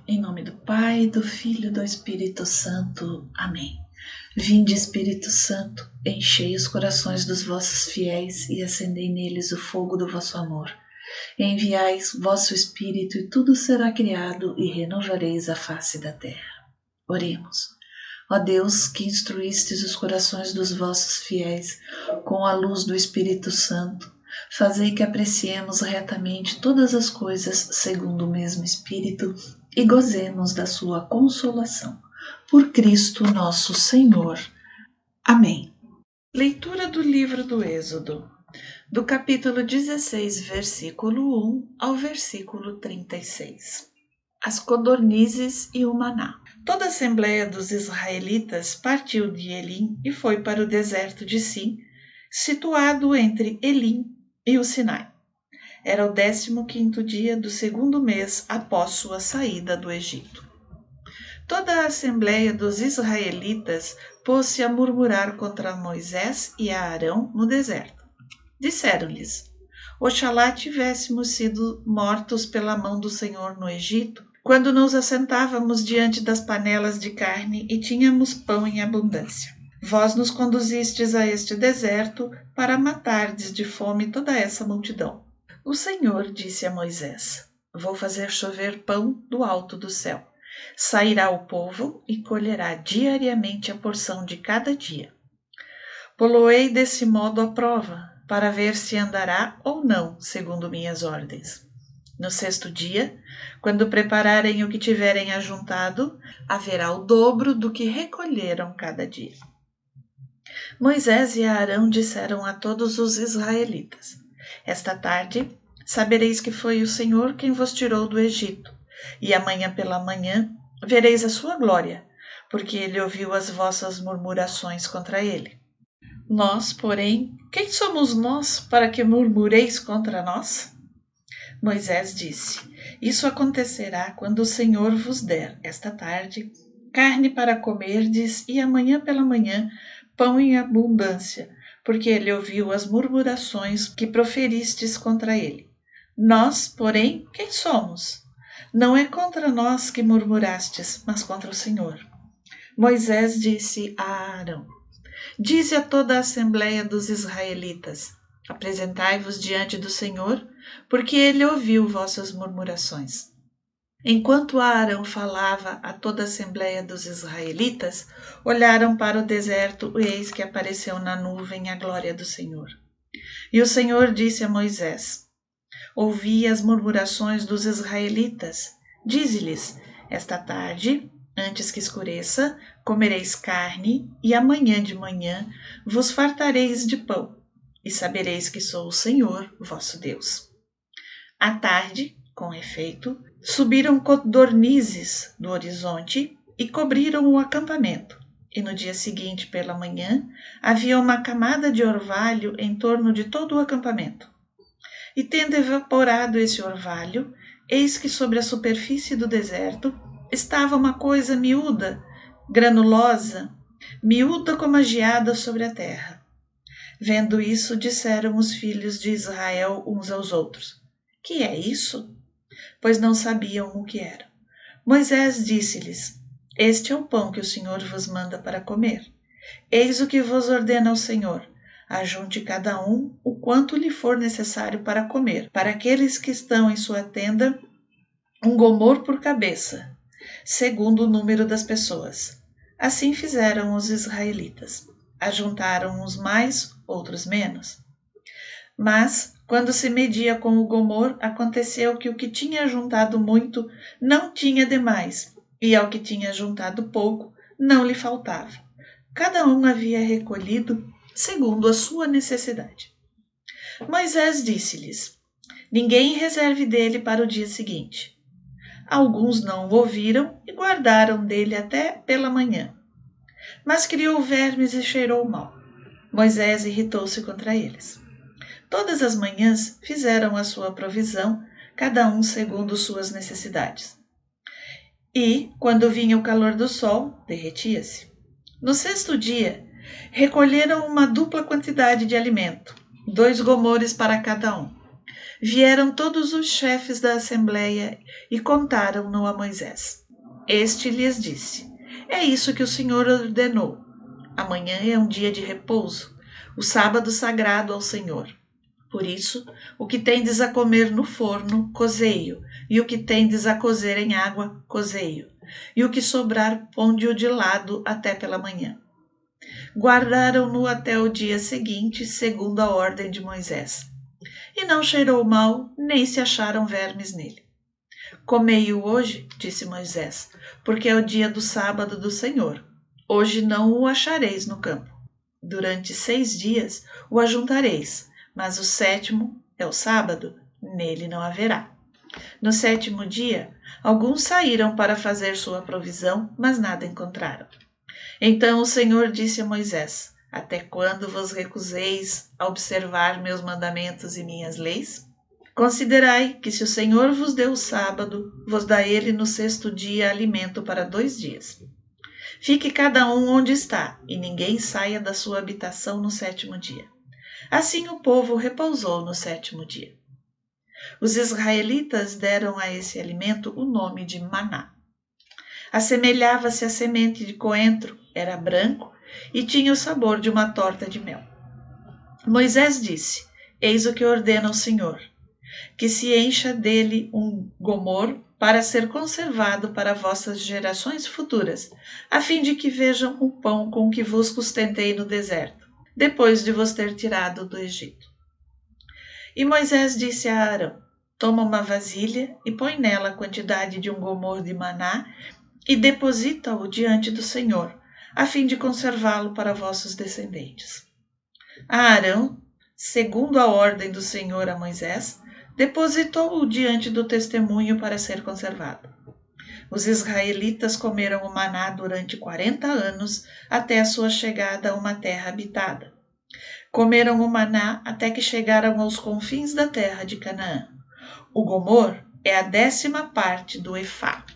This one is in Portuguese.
Em nome do Pai, do Filho e do Espírito Santo. Amém. Vinde, Espírito Santo, enchei os corações dos vossos fiéis e acendei neles o fogo do vosso amor. Enviai vosso Espírito e tudo será criado e renovareis a face da terra. Oremos. Ó Deus, que instruístes os corações dos vossos fiéis com a luz do Espírito Santo, fazei que apreciemos retamente todas as coisas segundo o mesmo Espírito e gozemos da sua consolação. Por Cristo nosso Senhor. Amém. Leitura do livro do Êxodo, do capítulo 16, versículo 1 ao versículo 36. As codornizes e o maná. Toda a assembleia dos israelitas partiu de Elim e foi para o deserto de Sim, situado entre Elim e o Sinai. Era o 15º dia do segundo mês após sua saída do Egito. Toda a assembleia dos israelitas pôs-se a murmurar contra Moisés e a Arão no deserto. Disseram-lhes: Oxalá tivéssemos sido mortos pela mão do Senhor no Egito, quando nos assentávamos diante das panelas de carne e tínhamos pão em abundância. Vós nos conduzistes a este deserto para matardes de fome toda essa multidão. O Senhor disse a Moisés: Vou fazer chover pão do alto do céu. Sairá o povo e colherá diariamente a porção de cada dia. Poloei desse modo à prova, para ver se andará ou não segundo minhas ordens. No 6º dia, quando prepararem o que tiverem ajuntado, haverá o dobro do que recolheram cada dia. Moisés e Arão disseram a todos os israelitas: Esta tarde sabereis que foi o Senhor quem vos tirou do Egito, e amanhã pela manhã vereis a sua glória, porque ele ouviu as vossas murmurações contra ele. Nós, porém, quem somos nós para que murmureis contra nós? Moisés disse: Isso acontecerá quando o Senhor vos der, esta tarde, carne para comerdes e amanhã pela manhã pão em abundância, porque ele ouviu as murmurações que proferistes contra ele. Nós, porém, quem somos? Não é contra nós que murmurastes, mas contra o Senhor. Moisés disse a Arão: Dize a toda a assembleia dos israelitas: Apresentai-vos diante do Senhor, porque ele ouviu vossas murmurações. Enquanto Arão falava a toda a assembleia dos israelitas, olharam para o deserto e eis que apareceu na nuvem a glória do Senhor. E o Senhor disse a Moisés: Ouvi as murmurações dos israelitas. Dize-lhes: Esta tarde, antes que escureça, comereis carne, e amanhã de manhã vos fartareis de pão, e sabereis que sou o Senhor, vosso Deus. À tarde, com efeito, subiram codornizes do horizonte e cobriram o acampamento. E no dia seguinte, pela manhã, havia uma camada de orvalho em torno de todo o acampamento. E tendo evaporado esse orvalho, eis que sobre a superfície do deserto estava uma coisa miúda, granulosa, miúda como a geada sobre a terra. Vendo isso, disseram os filhos de Israel uns aos outros: Que é isso? Pois não sabiam o que era. Moisés disse-lhes: Este é o pão que o Senhor vos manda para comer. Eis o que vos ordena o Senhor: Ajunte cada um o quanto lhe for necessário para comer. Para aqueles que estão em sua tenda, um gomor por cabeça, segundo o número das pessoas. Assim fizeram os israelitas. Ajuntaram uns mais, outros menos. Mas, quando se media com o gomor, aconteceu que o que tinha juntado muito não tinha demais, e ao que tinha juntado pouco não lhe faltava. Cada um havia recolhido segundo a sua necessidade. Moisés disse-lhes: Ninguém reserve dele para o dia seguinte. Alguns não o ouviram e guardaram dele até pela manhã. Mas criou vermes e cheirou mal. Moisés irritou-se contra eles. Todas as manhãs fizeram a sua provisão, cada um segundo suas necessidades. E, quando vinha o calor do sol, derretia-se. No 6º dia, recolheram uma dupla quantidade de alimento, 2 gomores para cada um. vieram todos os chefes da assembleia e contaram-no a Moisés. Este lhes disse: é isso que o Senhor ordenou. Amanhã é um dia de repouso, o sábado sagrado ao Senhor. Por isso, o que tendes a comer no forno, cozei-o, e o que tendes a cozer em água, cozei-o, e o que sobrar, ponde-o de lado até pela manhã. Guardaram-no até o dia seguinte, segundo a ordem de Moisés. E não cheirou mal, nem se acharam vermes nele. Comei-o hoje, disse Moisés, porque é o dia do sábado do Senhor. Hoje não o achareis no campo. Durante 6 dias o ajuntareis, mas o 7º é o sábado, nele não haverá. No 7º dia, alguns saíram para fazer sua provisão, mas nada encontraram. Então o Senhor disse a Moisés: até quando vos recuseis a observar meus mandamentos e minhas leis? Considerai que se o Senhor vos deu o sábado, vos dá ele no 6º dia alimento para 2 dias. Fique cada um onde está, e ninguém saia da sua habitação no 7º dia. Assim o povo repousou no 7º dia. Os israelitas deram a esse alimento o nome de maná. Assemelhava-se à semente de coentro, era branco e tinha o sabor de uma torta de mel. Moisés disse: eis o que ordena o Senhor, que se encha dele um gomor para ser conservado para vossas gerações futuras, a fim de que vejam o pão com que vos sustentei no deserto, depois de vos ter tirado do Egito. E Moisés disse a Arão: toma uma vasilha e põe nela a quantidade de um gomor de maná e deposita-o diante do Senhor, a fim de conservá-lo para vossos descendentes. Arão, segundo a ordem do Senhor a Moisés, depositou-o diante do testemunho para ser conservado. Os israelitas comeram o maná durante 40 anos, até a sua chegada a uma terra habitada. Comeram o maná até que chegaram aos confins da terra de Canaã. O gomor é a 10ª parte do efá.